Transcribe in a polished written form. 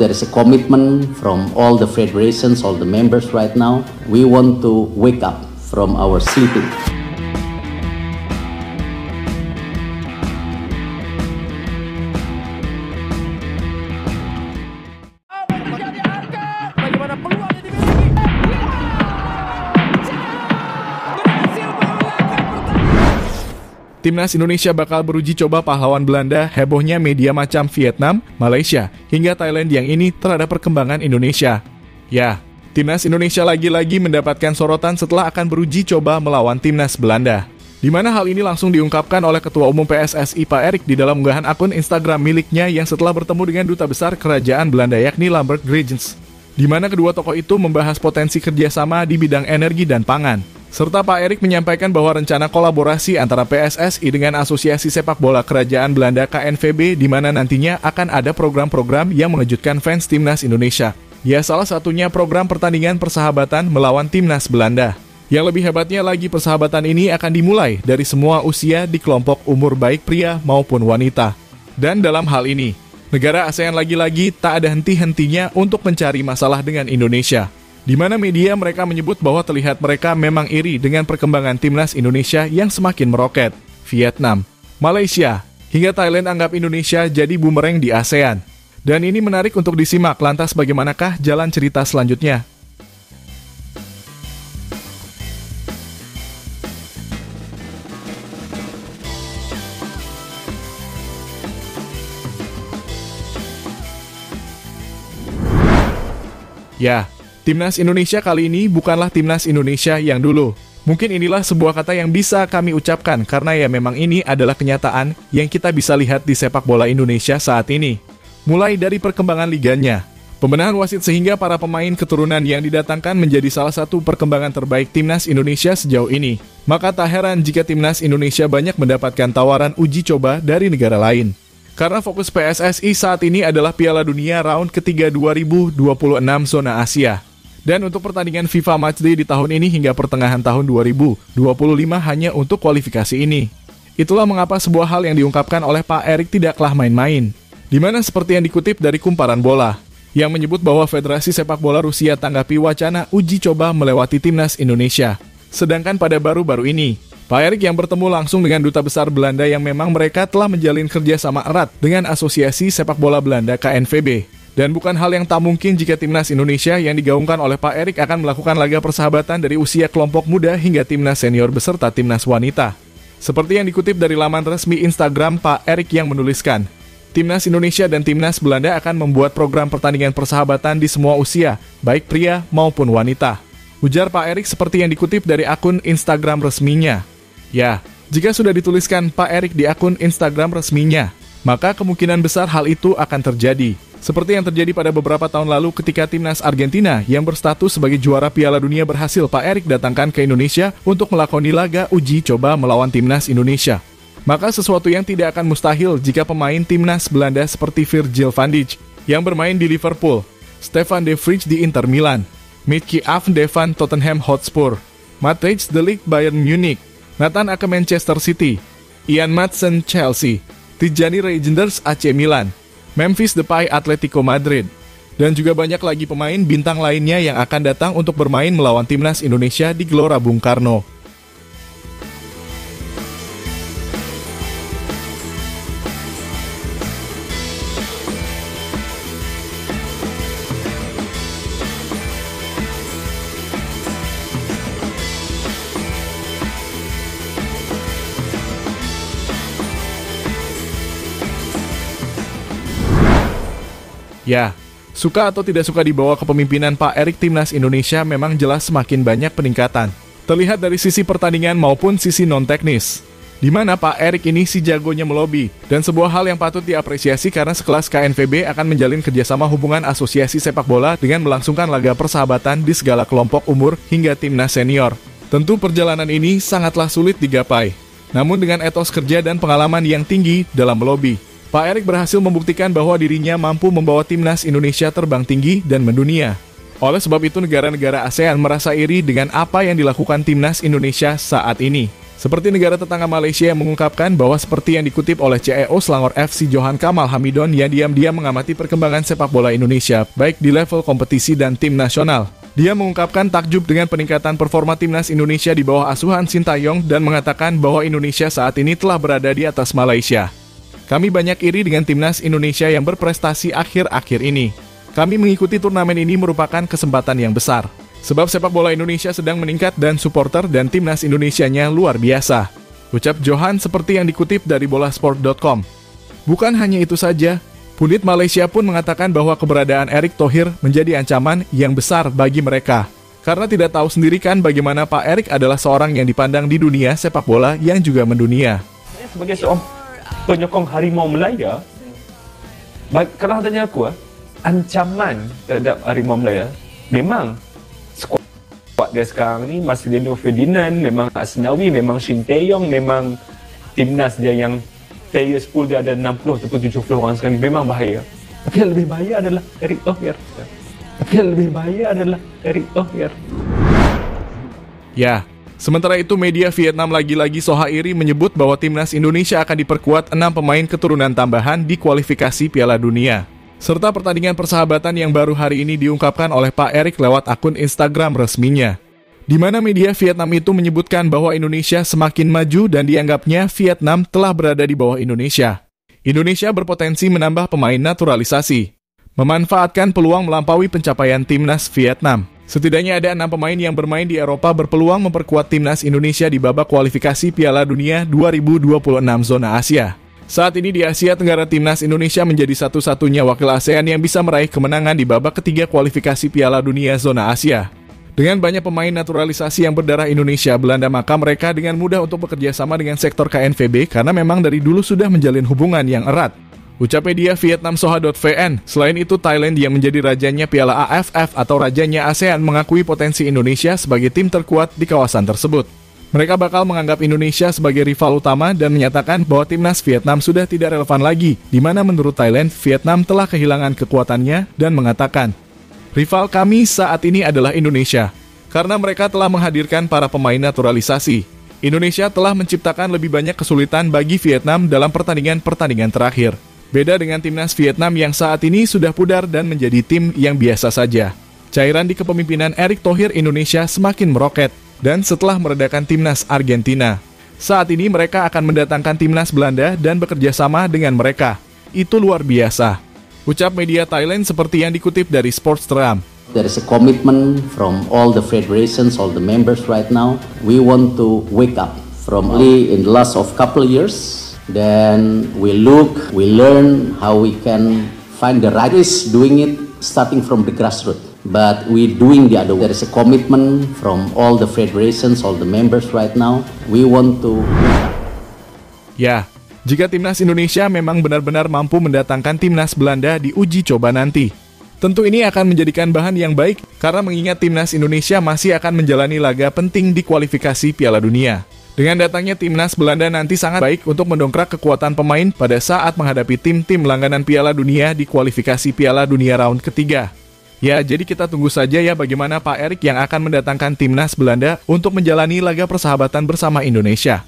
there is a commitment from all the federations, all the members right now. We want to wake up from our sleeping. Timnas Indonesia bakal beruji coba pahlawan Belanda, hebohnya media macam Vietnam, Malaysia, hingga Thailand yang ini terhadap perkembangan Indonesia. Ya, Timnas Indonesia lagi-lagi mendapatkan sorotan setelah akan beruji coba melawan Timnas Belanda. Di mana hal ini langsung diungkapkan oleh Ketua Umum PSSI Pak Erik di dalam unggahan akun Instagram miliknya yang setelah bertemu dengan Duta Besar Kerajaan Belanda yakni Lambert Gregens. Di mana kedua tokoh itu membahas potensi kerjasama di bidang energi dan pangan. Serta Pak Erik menyampaikan bahwa rencana kolaborasi antara PSSI dengan Asosiasi Sepak Bola Kerajaan Belanda KNVB di mana nantinya akan ada program-program yang mengejutkan fans Timnas Indonesia. Ya, salah satunya program pertandingan persahabatan melawan Timnas Belanda. Yang lebih hebatnya lagi, persahabatan ini akan dimulai dari semua usia di kelompok umur baik pria maupun wanita. Dan dalam hal ini, negara ASEAN lagi-lagi tak ada henti-hentinya untuk mencari masalah dengan Indonesia. Di mana media mereka menyebut bahwa terlihat mereka memang iri dengan perkembangan Timnas Indonesia yang semakin meroket. Vietnam, Malaysia, hingga Thailand anggap Indonesia jadi bumerang di ASEAN. Dan ini menarik untuk disimak, lantas bagaimanakah jalan cerita selanjutnya? Ya, Timnas Indonesia kali ini bukanlah Timnas Indonesia yang dulu. Mungkin inilah sebuah kata yang bisa kami ucapkan karena ya memang ini adalah kenyataan yang kita bisa lihat di sepak bola Indonesia saat ini. Mulai dari perkembangan liganya, pembenahan wasit sehingga para pemain keturunan yang didatangkan menjadi salah satu perkembangan terbaik Timnas Indonesia sejauh ini. Maka tak heran jika Timnas Indonesia banyak mendapatkan tawaran uji coba dari negara lain. Karena fokus PSSI saat ini adalah Piala Dunia round ketiga 2026 zona Asia. Dan untuk pertandingan FIFA Matchday di tahun ini hingga pertengahan tahun 2025 hanya untuk kualifikasi ini. Itulah mengapa sebuah hal yang diungkapkan oleh Pak Erik tidaklah main-main. Di mana seperti yang dikutip dari Kumparan Bola, yang menyebut bahwa Federasi Sepak Bola Rusia tanggapi wacana uji coba melewati Timnas Indonesia. Sedangkan pada baru-baru ini, Pak Erik yang bertemu langsung dengan Duta Besar Belanda yang memang mereka telah menjalin kerjasama erat dengan Asosiasi Sepak Bola Belanda KNVB. Dan bukan hal yang tak mungkin jika Timnas Indonesia yang digaungkan oleh Pak Erik akan melakukan laga persahabatan dari usia kelompok muda hingga Timnas Senior beserta Timnas Wanita. Seperti yang dikutip dari laman resmi Instagram Pak Erik yang menuliskan, Timnas Indonesia dan Timnas Belanda akan membuat program pertandingan persahabatan di semua usia, baik pria maupun wanita. Ujar Pak Erik seperti yang dikutip dari akun Instagram resminya. Ya, jika sudah dituliskan Pak Erik di akun Instagram resminya, maka kemungkinan besar hal itu akan terjadi. Seperti yang terjadi pada beberapa tahun lalu ketika Timnas Argentina yang berstatus sebagai juara Piala Dunia berhasil Pak Erik datangkan ke Indonesia untuk melakoni laga uji coba melawan Timnas Indonesia. Maka sesuatu yang tidak akan mustahil jika pemain Timnas Belanda seperti Virgil van Dijk yang bermain di Liverpool, Stefan de Vrij di Inter Milan, Mickey de Van Tottenham Hotspur, Matthijs de Ligt Bayern Munich, Nathan Ake Manchester City, Ian Maatsen Chelsea, Tijani Reijnders AC Milan, Memphis Depay Atletico Madrid, dan juga banyak lagi pemain bintang lainnya yang akan datang untuk bermain melawan Timnas Indonesia di Gelora Bung Karno. Ya, suka atau tidak suka dibawa kepemimpinan Pak Erik Timnas Indonesia memang jelas semakin banyak peningkatan. Terlihat dari sisi pertandingan maupun sisi non-teknis. Di mana Pak Erik ini si jagonya melobi, dan sebuah hal yang patut diapresiasi karena sekelas KNVB akan menjalin kerjasama hubungan asosiasi sepak bola dengan melangsungkan laga persahabatan di segala kelompok umur hingga Timnas Senior. Tentu perjalanan ini sangatlah sulit digapai. Namun dengan etos kerja dan pengalaman yang tinggi dalam melobi, Pak Erik berhasil membuktikan bahwa dirinya mampu membawa Timnas Indonesia terbang tinggi dan mendunia. Oleh sebab itu negara-negara ASEAN merasa iri dengan apa yang dilakukan Timnas Indonesia saat ini. Seperti negara tetangga Malaysia yang mengungkapkan bahwa seperti yang dikutip oleh CEO Selangor FC Johan Kamal Hamidon yang diam-diam mengamati perkembangan sepak bola Indonesia, baik di level kompetisi dan tim nasional. Dia mengungkapkan takjub dengan peningkatan performa timnas Indonesia di bawah asuhan Sintayong dan mengatakan bahwa Indonesia saat ini telah berada di atas Malaysia. Kami banyak iri dengan timnas Indonesia yang berprestasi akhir-akhir ini. Kami mengikuti turnamen ini merupakan kesempatan yang besar. Sebab sepak bola Indonesia sedang meningkat dan supporter dan timnas Indonesianya luar biasa. Ucap Johan seperti yang dikutip dari bolasport.com. Bukan hanya itu saja, pundit Malaysia pun mengatakan bahwa keberadaan Erick Thohir menjadi ancaman yang besar bagi mereka. Karena tidak tahu sendiri kan bagaimana Pak Erick adalah seorang yang dipandang di dunia sepak bola yang juga mendunia. Sebagai seorang penyokong Harimau Melaya, kalau tanya aku, ancaman terhadap Harimau Melaya, memang skuad dia sekarang ni Marcelino Ferdinand, memang Asnawi, memang Sintayong, memang timnas dia yang players pool dia ada 60 ataupun 70 orang sekarang, memang bahaya. Tapi yang lebih bahaya adalah Erick Thohir. Ya, sementara itu media Vietnam lagi-lagi Sohairi menyebut bahwa timnas Indonesia akan diperkuat 6 pemain keturunan tambahan di kualifikasi Piala Dunia. Serta pertandingan persahabatan yang baru hari ini diungkapkan oleh Pak Erick lewat akun Instagram resminya. Di mana media Vietnam itu menyebutkan bahwa Indonesia semakin maju dan dianggapnya Vietnam telah berada di bawah Indonesia. Indonesia berpotensi menambah pemain naturalisasi, memanfaatkan peluang melampaui pencapaian timnas Vietnam. Setidaknya ada 6 pemain yang bermain di Eropa berpeluang memperkuat timnas Indonesia di babak kualifikasi Piala Dunia 2026 zona Asia. Saat ini di Asia Tenggara, timnas Indonesia menjadi satu-satunya wakil ASEAN yang bisa meraih kemenangan di babak ketiga kualifikasi Piala Dunia zona Asia. Dengan banyak pemain naturalisasi yang berdarah Indonesia Belanda, maka mereka dengan mudah untuk bekerja sama dengan sektor KNVB karena memang dari dulu sudah menjalin hubungan yang erat. Ucap media Vietnam Soha.vn. Selain itu, Thailand yang menjadi rajanya Piala AFF atau rajanya ASEAN mengakui potensi Indonesia sebagai tim terkuat di kawasan tersebut. Mereka bakal menganggap Indonesia sebagai rival utama dan menyatakan bahwa timnas Vietnam sudah tidak relevan lagi, di mana menurut Thailand, Vietnam telah kehilangan kekuatannya dan mengatakan, rival kami saat ini adalah Indonesia, karena mereka telah menghadirkan para pemain naturalisasi. Indonesia telah menciptakan lebih banyak kesulitan bagi Vietnam dalam pertandingan-pertandingan terakhir. Beda dengan timnas Vietnam yang saat ini sudah pudar dan menjadi tim yang biasa saja. Cairan di kepemimpinan Erick Thohir Indonesia semakin meroket. Dan setelah meredakan timnas Argentina, saat ini mereka akan mendatangkan timnas Belanda dan bekerja sama dengan mereka. Itu luar biasa. Ucap media Thailand seperti yang dikutip dari Sportstram. There is a commitment from all the federations, all the members right now. We want to wake up from only in the last of couple years. Then we look, we learn how we can find the right ways doing it, starting from the grassroots. But we doing the other way. There is a commitment from all the federations, all the members right now. We want to. Ya, jika timnas Indonesia memang benar-benar mampu mendatangkan timnas Belanda di uji coba nanti, tentu ini akan menjadikan bahan yang baik karena mengingat timnas Indonesia masih akan menjalani laga penting di kualifikasi Piala Dunia. Dengan datangnya timnas Belanda nanti sangat baik untuk mendongkrak kekuatan pemain pada saat menghadapi tim-tim langganan Piala Dunia di kualifikasi Piala Dunia round ketiga. Ya, jadi kita tunggu saja ya bagaimana Pak Erick yang akan mendatangkan timnas Belanda untuk menjalani laga persahabatan bersama Indonesia.